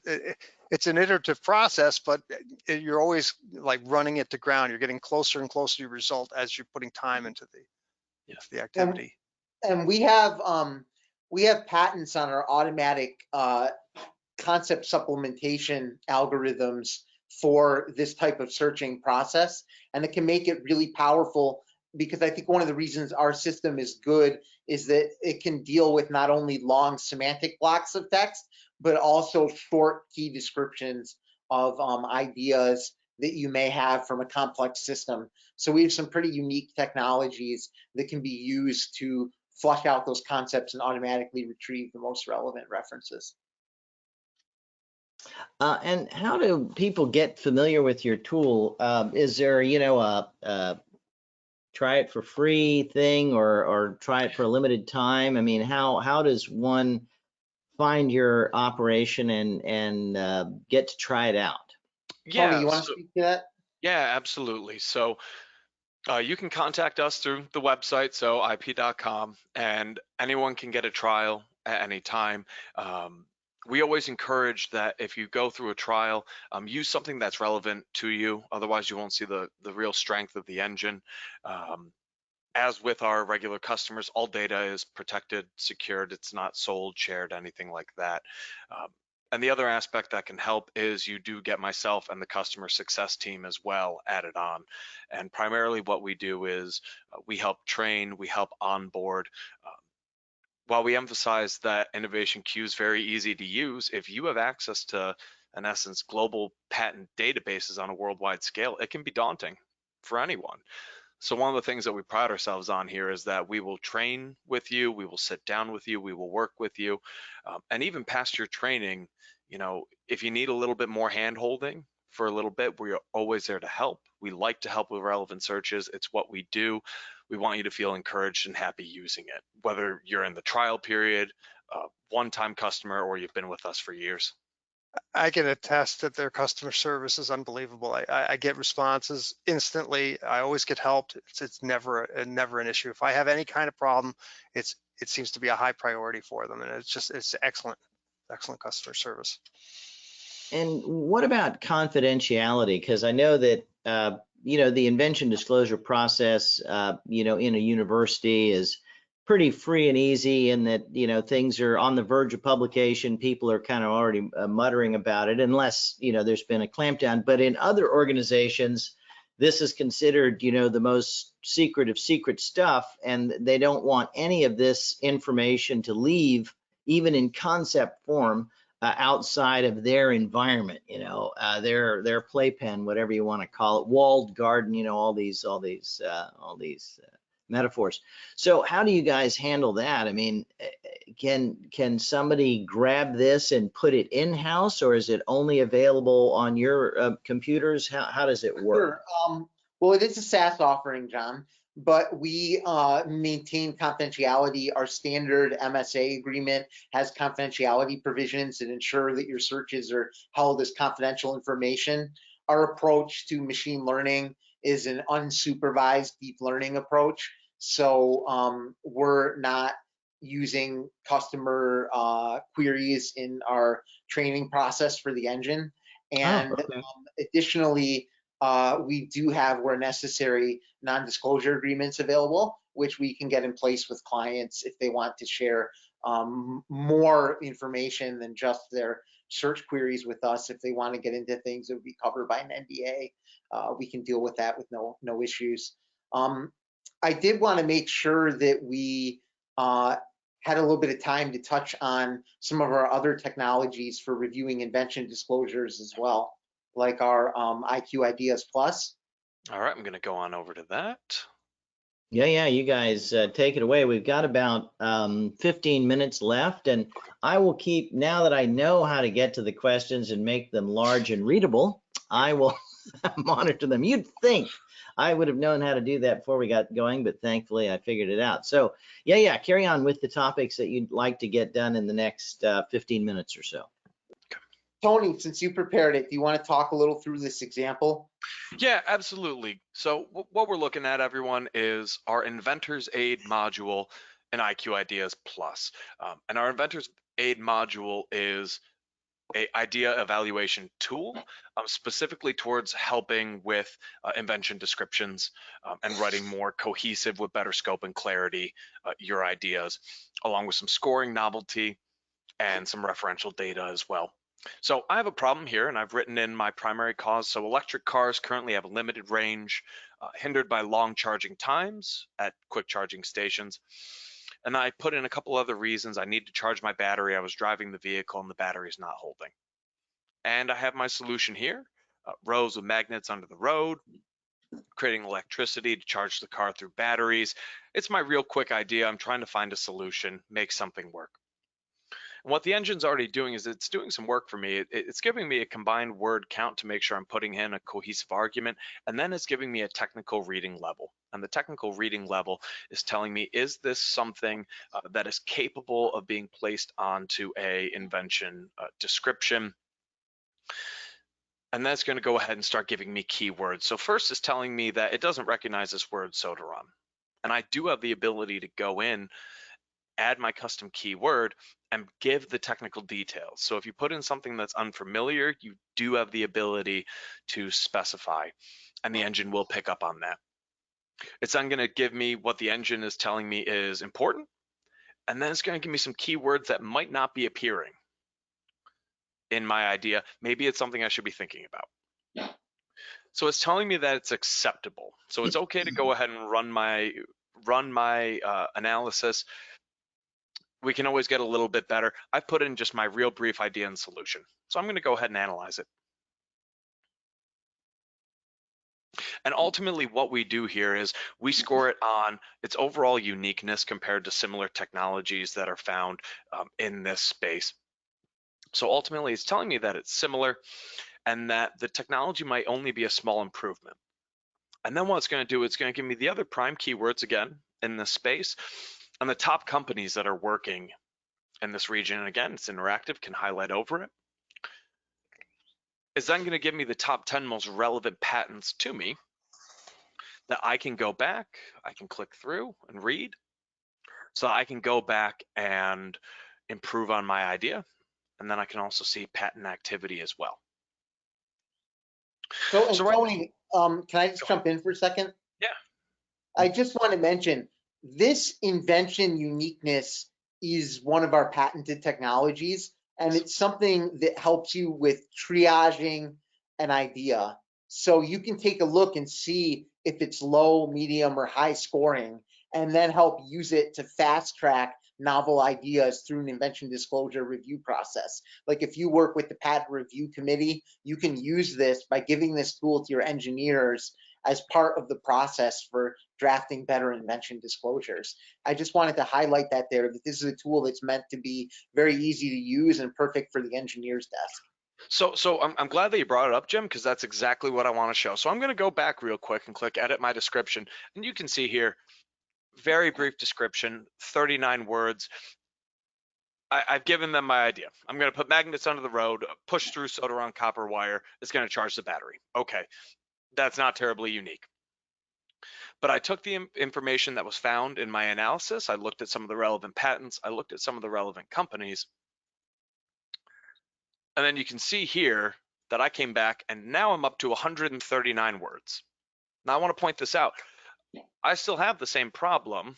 it's an iterative process, but you're always like running it to ground. You're getting closer and closer to your result as you're putting time into the activity. And we have patents on our automatic concept supplementation algorithms for this type of searching process, and it can make it really powerful, because I think one of the reasons our system is good is that it can deal with not only long semantic blocks of text, but also short key descriptions of ideas that you may have from a complex system. So we have some pretty unique technologies that can be used to flush out those concepts and automatically retrieve the most relevant references. And how do people get familiar with your tool? Is there, a try it for free thing, or try it for a limited time? I mean, how does one find your operation and get to try it out? Yeah, Tony, you want to speak to that? Yeah, absolutely. So you can contact us through the website, so ip.com, and anyone can get a trial at any time. We always encourage that if you go through a trial, use something that's relevant to you. Otherwise, you won't see the real strength of the engine. As with our regular customers, all data is protected, secured. It's not sold, shared, anything like that. And the other aspect that can help is you do get myself and the customer success team as well added on. And primarily what we do is we help train, we help onboard. While we emphasize that Innovation Queue is very easy to use, if you have access to, in essence, global patent databases on a worldwide scale, it can be daunting for anyone. So one of the things that we pride ourselves on here is that we will train with you, we will sit down with you, we will work with you, and even past your training, if you need a little bit more hand-holding for a little bit, we're always there to help. We like to help with relevant searches. It's what we do. We want you to feel encouraged and happy using it, whether you're in the trial period, one-time customer, or you've been with us for years. I can attest that their customer service is unbelievable. I get responses instantly. I always get helped. It's never an issue. If I have any kind of problem, it seems to be a high priority for them, and it's excellent customer service. And what about confidentiality? Because I know that the invention disclosure process, in a university is pretty free and easy, and that things are on the verge of publication. People are kind of already muttering about it, unless there's been a clampdown. But in other organizations, this is considered the most secret of secret stuff, and they don't want any of this information to leave, even in concept form, outside of their environment, their playpen, whatever you want to call it, walled garden, all these metaphors. So how do you guys handle that? I mean, can somebody grab this and put it in-house, or is it only available on your computers? How does it work? Sure. Well, it is a SaaS offering, John, but we maintain confidentiality. Our standard MSA agreement has confidentiality provisions that ensure that your searches are held as confidential information. Our approach to machine learning is an unsupervised deep learning approach. So we're not using customer queries in our training process for the engine. And additionally, we do have, where necessary, non-disclosure agreements available, which we can get in place with clients if they want to share more information than just their search queries with us. If they want to get into things that would be covered by an NDA, we can deal with that with no issues. I did want to make sure that we had a little bit of time to touch on some of our other technologies for reviewing invention disclosures as well, like our IQ Ideas Plus. All right, I'm going to go on over to that. Yeah, you guys take it away. We've got about 15 minutes left, and I will keep, now that I know how to get to the questions and make them large and readable, I will monitor them. You'd think I would have known how to do that before we got going, but thankfully I figured it out. So yeah, carry on with the topics that you'd like to get done in the next 15 minutes or so. Tony, since you prepared it, do you want to talk a little through this example? Yeah, absolutely. So what we're looking at, everyone, is our Inventor's Aid module in IQ Ideas Plus. And our Inventor's Aid module is a idea evaluation tool specifically towards helping with invention descriptions and writing more cohesive with better scope and clarity your ideas, along with some scoring novelty and some referential data as well. So I have a problem here, and I've written in my primary cause. So electric cars currently have a limited range, hindered by long charging times at quick charging stations. And I put in a couple other reasons. I need to charge my battery. I was driving the vehicle and the battery is not holding. And I have my solution here, rows of magnets under the road, creating electricity to charge the car through batteries. It's my real quick idea. I'm trying to find a solution, make something work. And what the engine's already doing is it's doing some work for me. It's giving me a combined word count to make sure I'm putting in a cohesive argument, and then it's giving me a technical reading level. And the technical reading level is telling me, is this something that is capable of being placed onto a invention description? And that's going to go ahead and start giving me keywords. So first it's telling me that it doesn't recognize this word soda rum. And I do have the ability to go in, add my custom keyword, and give the technical details. So if you put in something that's unfamiliar, you do have the ability to specify, and the engine will pick up on that. It's then going to give me what the engine is telling me is important, and then it's going to give me some keywords that might not be appearing in my idea. Maybe it's something I should be thinking about. So it's telling me that it's acceptable. So it's okay to go ahead and run my analysis. We can always get a little bit better. I've put in just my real brief idea and solution. So I'm going to go ahead and analyze it. And ultimately what we do here is we score it on its overall uniqueness compared to similar technologies that are found in this space. So ultimately it's telling me that it's similar and that the technology might only be a small improvement. And then what it's going to do, it's going to give me the other prime keywords again in this space and the top companies that are working in this region. And again, it's interactive, can highlight over it. It's then going to give me the top 10 most relevant patents to me that I can go back, I can click through and read. So I can go back and improve on my idea. And then I can also see patent activity as well. So Tony, can I just jump in for a second? Yeah. I just want to mention this invention uniqueness is one of our patented technologies, and it's something that helps you with triaging an idea. So you can take a look and see if it's low, medium, or high scoring, and then help use it to fast track novel ideas through an invention disclosure review process. Like if you work with the patent review committee, you can use this by giving this tool to your engineers as part of the process for drafting better invention disclosures. I just wanted to highlight that there, that this is a tool that's meant to be very easy to use and perfect for the engineer's desk. So I'm glad that you brought it up, Jim, because that's exactly what I want to show. So I'm going to go back real quick and click edit my description. And you can see here, very brief description, 39 words. I've given them my idea. I'm going to put magnets under the road, push through soda on copper wire. It's going to charge the battery. Okay, that's not terribly unique. But I took the information that was found in my analysis. I looked at some of the relevant patents. I looked at some of the relevant companies. And then you can see here that I came back and now I'm up to 139 words. Now I want to point this out. I still have the same problem.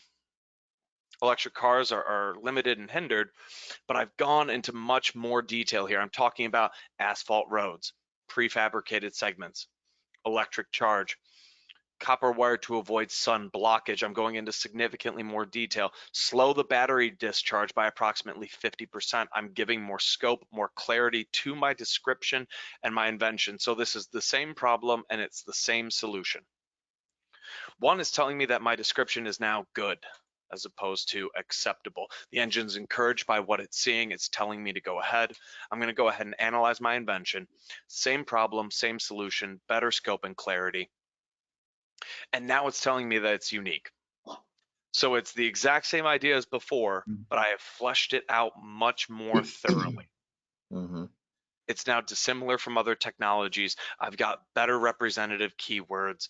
Electric cars are limited and hindered, but I've gone into much more detail here. I'm talking about asphalt roads, prefabricated segments, electric charge, copper wire to avoid sun blockage. I'm going into significantly more detail. Slow the battery discharge by approximately 50%. I'm giving more scope, more clarity to my description and my invention. So this is the same problem and it's the same solution. One is telling me that my description is now good as opposed to acceptable. The engine's encouraged by what it's seeing. It's telling me to go ahead. I'm going to go ahead and analyze my invention. Same problem, same solution, better scope and clarity. And now it's telling me that it's unique. So it's the exact same idea as before, but I have fleshed it out much more thoroughly. Mm-hmm. It's now dissimilar from other technologies. I've got better representative keywords.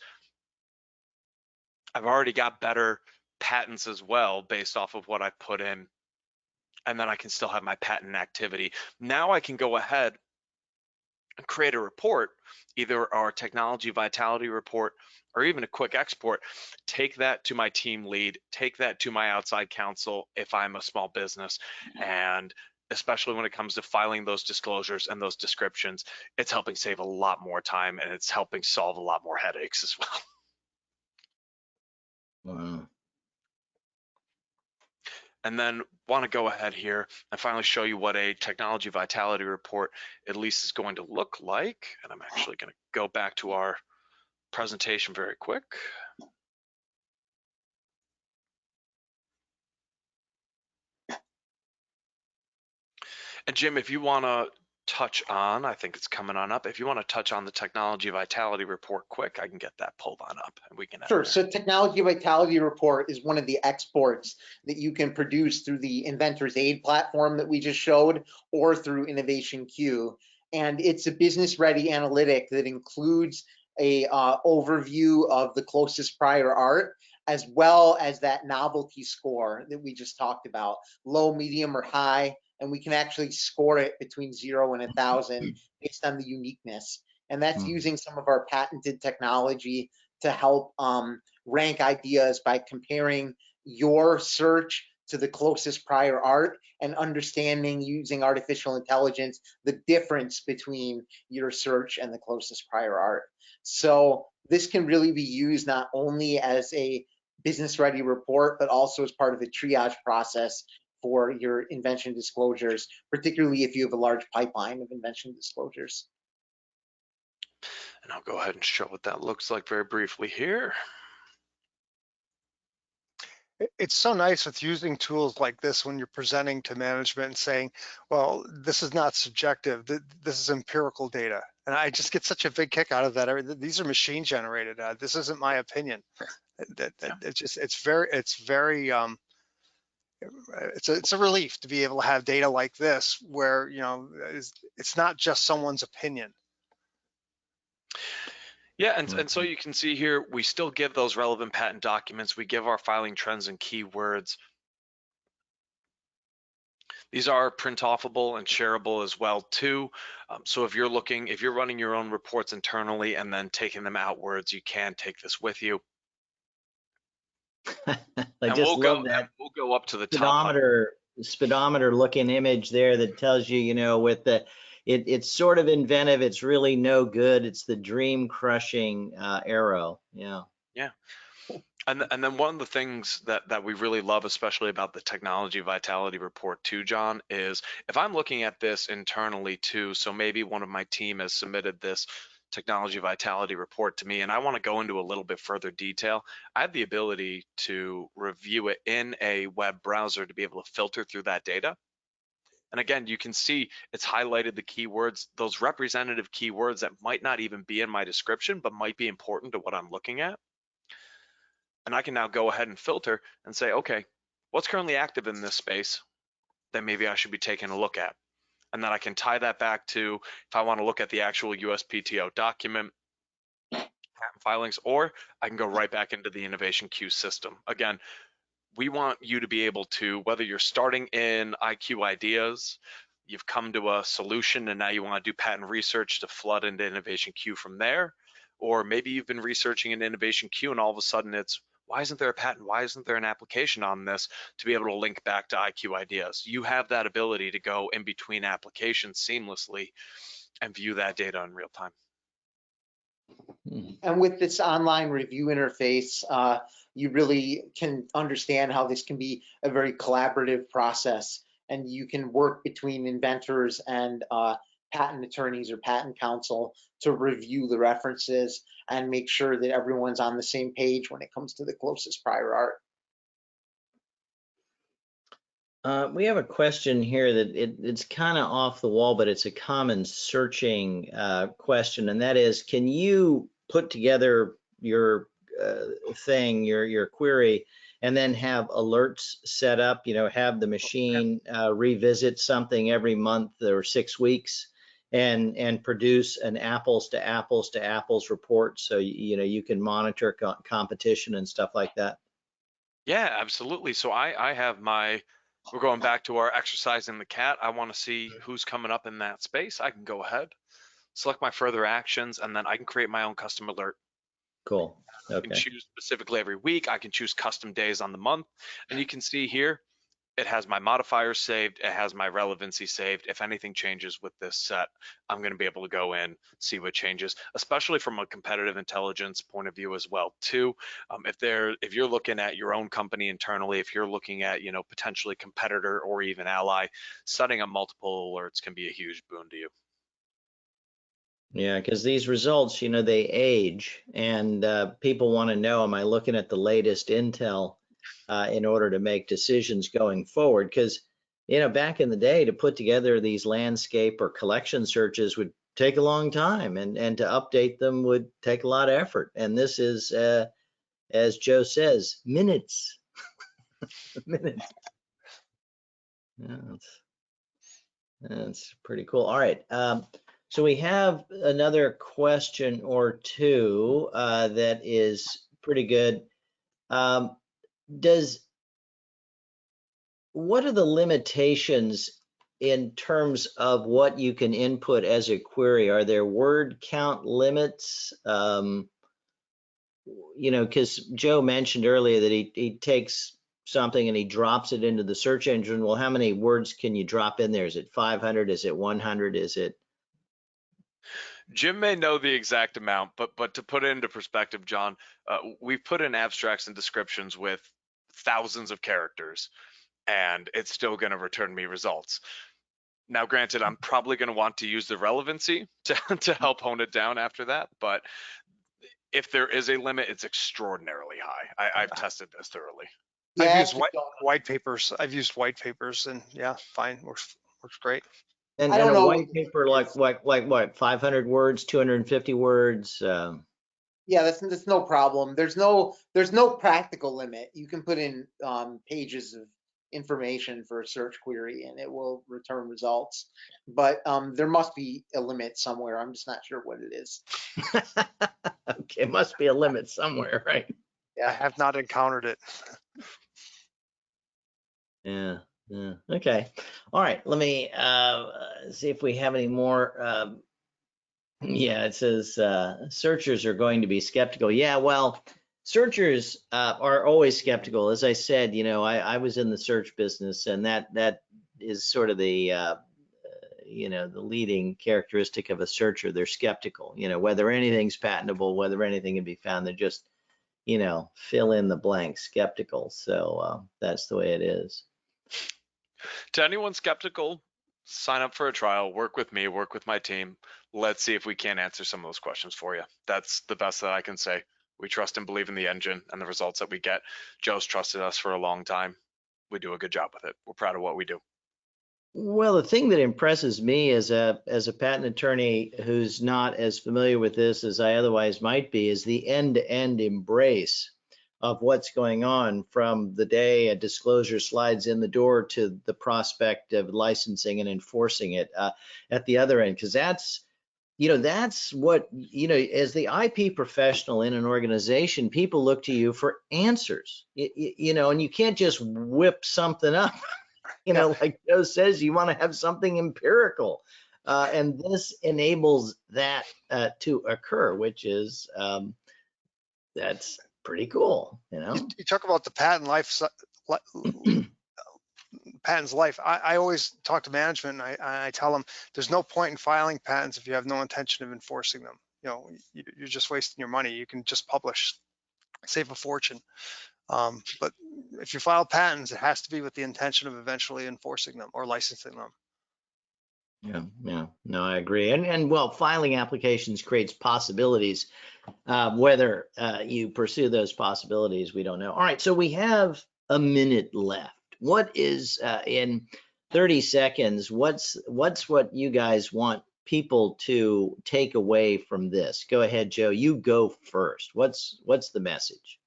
I've already got better patents as well based off of what I put in. And then I can still have my patent activity. Now I can go ahead and create a report, either our technology vitality report or even a quick export, take that to my team lead, take that to my outside counsel if I'm a small business. And especially when it comes to filing those disclosures and those descriptions, it's helping save a lot more time and it's helping solve a lot more headaches as well. Wow. And then want to go ahead here and finally show you what a technology vitality report at least is going to look like. And I'm actually going to go back to our presentation very quick. And Jim, if you want to touch on, I think it's coming on up. If you want to touch on the technology vitality report quick, I can get that pulled on up and we can. Sure. So technology vitality report is one of the exports that you can produce through the Inventor's Aid platform that we just showed, or through Innovation Queue. And it's a business ready analytic that includes a overview of the closest prior art, as well as that novelty score that we just talked about, low, medium, or high. And we can actually score it between 0 and 1,000 based on the uniqueness. And that's using some of our patented technology to help rank ideas by comparing your search to the closest prior art and understanding, using artificial intelligence, the difference between your search and the closest prior art. So this can really be used not only as a business ready report, but also as part of the triage process for your invention disclosures, particularly if you have a large pipeline of invention disclosures. And I'll go ahead and show what that looks like very briefly here. It's so nice with using tools like this when you're presenting to management and saying, well, this is not subjective, this is empirical data. And I just get such a big kick out of that. These are machine generated. This isn't my opinion. It's a relief to be able to have data like this where, you know, it's not just someone's opinion. Yeah, and so you can see here, we still give those relevant patent documents. We give our filing trends and keywords. These are print offable and shareable as well too. So if you're running your own reports internally and then taking them outwards, you can take this with you. I just love that. We'll go up to the speedometer looking image there that tells you, you know, with the, it's sort of inventive. It's really no good. It's the dream crushing arrow. Yeah. Yeah. And then one of the things that we really love, especially about the technology vitality report too, John, is if I'm looking at this internally too, so maybe one of my team has submitted this technology vitality report to me and I want to go into a little bit further detail, I have the ability to review it in a web browser to be able to filter through that data. And again, you can see it's highlighted the keywords, those representative keywords that might not even be in my description, but might be important to what I'm looking at. And I can now go ahead and filter and say, okay, what's currently active in this space that maybe I should be taking a look at? And then I can tie that back to if I want to look at the actual USPTO document, patent filings, or I can go right back into the innovation queue system. Again, we want you to be able to, whether you're starting in IQ ideas, you've come to a solution and now you want to do patent research to flood into innovation queue from there, or maybe you've been researching an innovation queue and all of a sudden it's, why isn't there a patent? Why isn't there an application on this, to be able to link back to IQ ideas? You have that ability to go in between applications seamlessly and view that data in real time. And with this online review interface, you really can understand how this can be a very collaborative process, and you can work between inventors and patent attorneys or patent counsel to review the references and make sure that everyone's on the same page when it comes to the closest prior art. We have a question here that it's kind of off the wall, but it's a common searching question, and that is, can you put together your thing, your query, and then have alerts set up, you know, have the machine revisit something every month or 6 weeks, and produce an apples to apples report, so you know you can monitor competition and stuff like that? Yeah, absolutely. So I have we're going back to our exercising the cat. I want to see who's coming up in that space. I can go ahead, select my further actions, and then I can create my own custom alert. Cool. I can Okay. choose specifically every week. I can choose custom days on the month. And you can see here, it has my modifiers saved. It has my relevancy saved. If anything changes with this set, I'm going to be able to go in, see what changes, especially from a competitive intelligence point of view as well too. If you're looking at your own company internally, if you're looking at, you know, potentially competitor or even ally, setting up multiple alerts can be a huge boon to you. Yeah, because these results, you know, they age, and people want to know, am I looking at the latest intel in order to make decisions going forward? Because, you know, back in the day, to put together these landscape or collection searches would take a long time, and to update them would take a lot of effort. And this is, as Joe says, minutes. Minutes. Yeah, that's pretty cool. All right. So we have another question or two that is pretty good. What are the limitations in terms of what you can input as a query? Are there word count limits? You know, because Joe mentioned earlier that he takes something and he drops it into the search engine. Well, how many words can you drop in there? Is it 500? Is it 100? Is it? Jim may know the exact amount, but to put it into perspective, John, we've put in abstracts and descriptions with thousands of characters, and it's still going to return me results. Now, granted, I'm probably going to want to use the relevancy to help hone it down after that, but if there is a limit, it's extraordinarily high. I've tested this thoroughly. Yeah, I've used actually, white papers. I've used white papers, and yeah, fine, works great. And I don't a know white what the paper, limit is. like what, 500 words, 250 words? Yeah, that's no problem. There's no practical limit. You can put in pages of information for a search query and it will return results. But there must be a limit somewhere. I'm just not sure what it is. Okay, it must be a limit somewhere, right? I have not encountered it. Yeah, yeah. Okay. All right. Let me see if we have any more. Yeah, it says searchers are going to be skeptical. Yeah, well, searchers are always skeptical. As I said, you know, I was in the search business, and that is sort of the you know, the leading characteristic of a searcher. They're skeptical. You know, whether anything's patentable, whether anything can be found, they're just, you know, fill in the blank, skeptical. So that's the way it is. To anyone skeptical, sign up for a trial, work with me, work with my team. Let's see if we can't answer some of those questions for you. That's the best that I can say. We trust and believe in the engine and the results that we get. Joe's trusted us for a long time. We do a good job with it. We're proud of what we do. Well, the thing that impresses me as a patent attorney who's not as familiar with this as I otherwise might be is the end-to-end embrace of what's going on from the day a disclosure slides in the door to the prospect of licensing and enforcing it at the other end. Because that's, you know, that's what, you know, as the IP professional in an organization, people look to you for answers, you know, and you can't just whip something up. You know, like Joe says, you want to have something empirical. And this enables that to occur, which is, that's pretty cool, you know? You talk about the patent life, patent's life. I always talk to management and I tell them there's no point in filing patents if you have no intention of enforcing them. You know, you're just wasting your money. You can just publish, save a fortune. But if you file patents, it has to be with the intention of eventually enforcing them or licensing them. Yeah, no, I agree. And well, filing applications creates possibilities. Whether you pursue those possibilities, we don't know. All right, so we have a minute left. What is in 30 seconds? What's what you guys want people to take away from this? Go ahead, Joe. You go first. What's the message?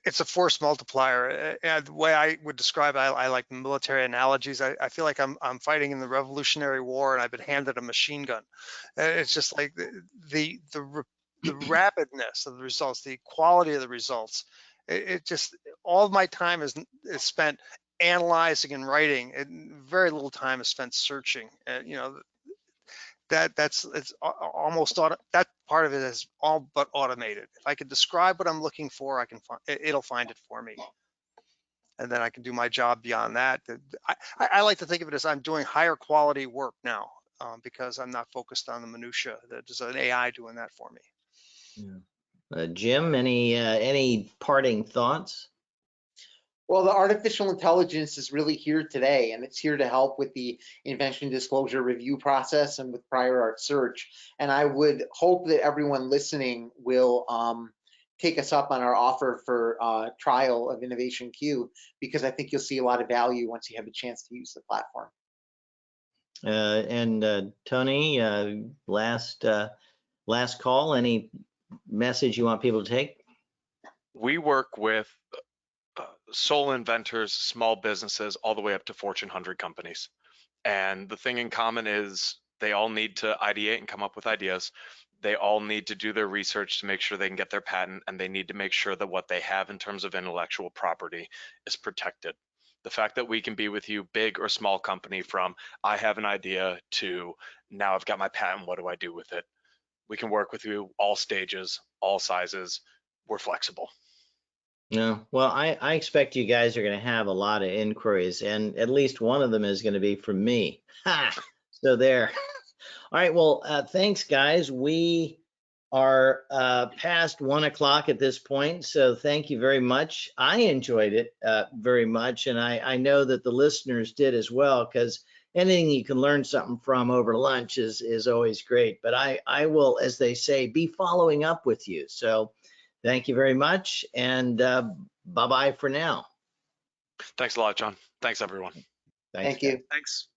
It's a force multiplier. And the way I would describe it, I like military analogies. I feel like I'm fighting in the Revolutionary War and I've been handed a machine gun. It's just like the rapidness of the results, the quality of the results. It just, all of my time is spent analyzing and writing, and very little time is spent searching. And you know, it's almost that part of it is all but automated. If I can describe what I'm looking for, I can find it'll find it for me, and then I can do my job beyond that. I like to think of it as I'm doing higher quality work now, because I'm not focused on the minutia. There's an AI doing that for me. Yeah. Jim, any parting thoughts? Well, the artificial intelligence is really here today, and it's here to help with the invention disclosure review process and with prior art search. And I would hope that everyone listening will take us up on our offer for trial of Innovation Q, because I think you'll see a lot of value once you have a chance to use the platform. And Tony, last call, any message you want people to take? We work with sole inventors, small businesses, all the way up to Fortune 100 companies. And the thing in common is they all need to ideate and come up with ideas. They all need to do their research to make sure they can get their patent, and they need to make sure that what they have in terms of intellectual property is protected. The fact that we can be with you, big or small company, from I have an idea to now I've got my patent, what do I do with it? We can work with you all stages, all sizes. We're flexible. No, well, I expect you guys are going to have a lot of inquiries, and at least one of them is going to be from me. Ha! So there. All right, well, thanks, guys. We are past 1 o'clock at this point, so thank you very much. I enjoyed it very much, and I know that the listeners did as well, because anything you can learn something from over lunch is always great. But I will, as they say, be following up with you. So thank you very much, and bye-bye for now. Thanks a lot, John. Thanks, everyone. Thanks, Thank you. guys. Thanks.